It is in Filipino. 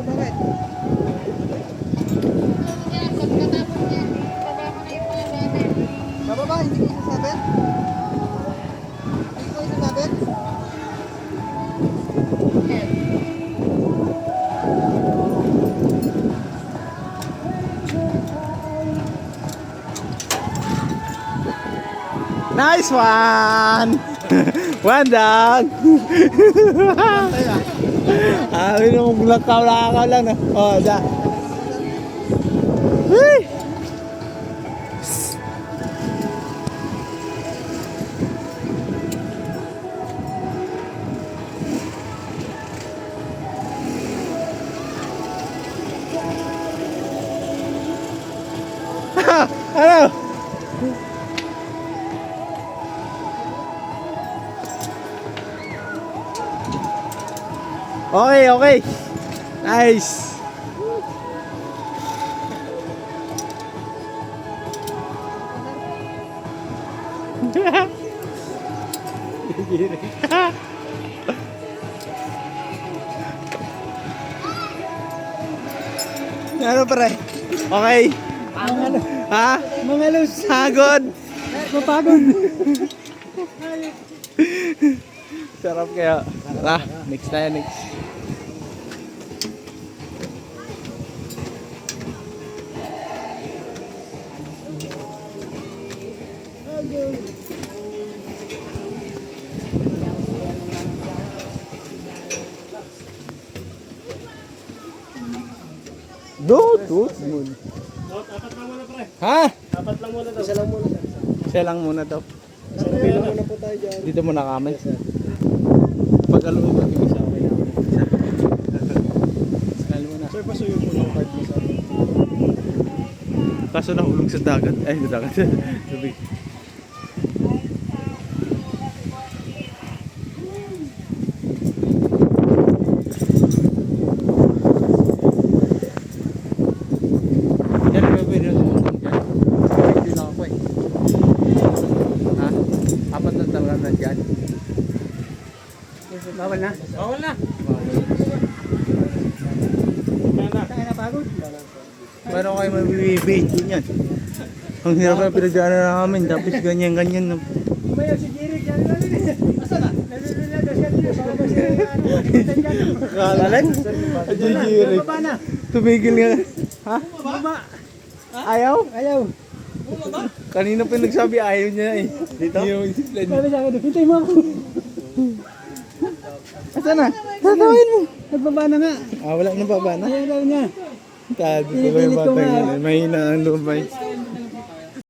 bakit? Sa baba, hindi ko isasabit? Hindi ko isasabit? Nice one! One dog! Amin mo lakaw lang na. Oh, da. Hey! Ano? Okay, okay. Nice. Ano pare? Okay. Ha? Mga lus. Hagod. Mapagod. Sarap kaya. Tara, next tayo, next. Dot moon. Apat lang muna pre. Ha? Apat lang muna daw. Siya lang muna daw. Bilang muna po tayo dyan. Dito muna kami. Pag alam mo mag-ibig sa akin. Sakal muna. Sir, pasuyo po ng card mo sa akin. Kaso nahulog sa dagat. Ay, sa dagat. Tubig. Yan, pwede na tumulong dyan. Pwede lang ako eh. Ha? Apat na talaga na dyan. Bawal na. Bawal na. Kaya na pagod. Paano kayo mabibibig yan? Ang hirap na pinagdaanan na namin. Tapos ganyan-ganyan. Kumayaw si Jerry. Asa na? Nalulula daw siya dito. Baka daw siya Kalalan? Ajijiri. Baba na. Tumigil nga. Ha? Baba. Ayaw? Ayaw. Kanina pa nagsabi ayaw niya eh. Dito? Yung isiplan niya. Sabi sa akin, hintay mo ako. Asa na? Tatawin mo. Nagbaba na nga. Ah, wala na baba na. Ayaw daw niya. Tado ko ba yung Pinipilit ko bata nga. yun? Mahina ang lumay.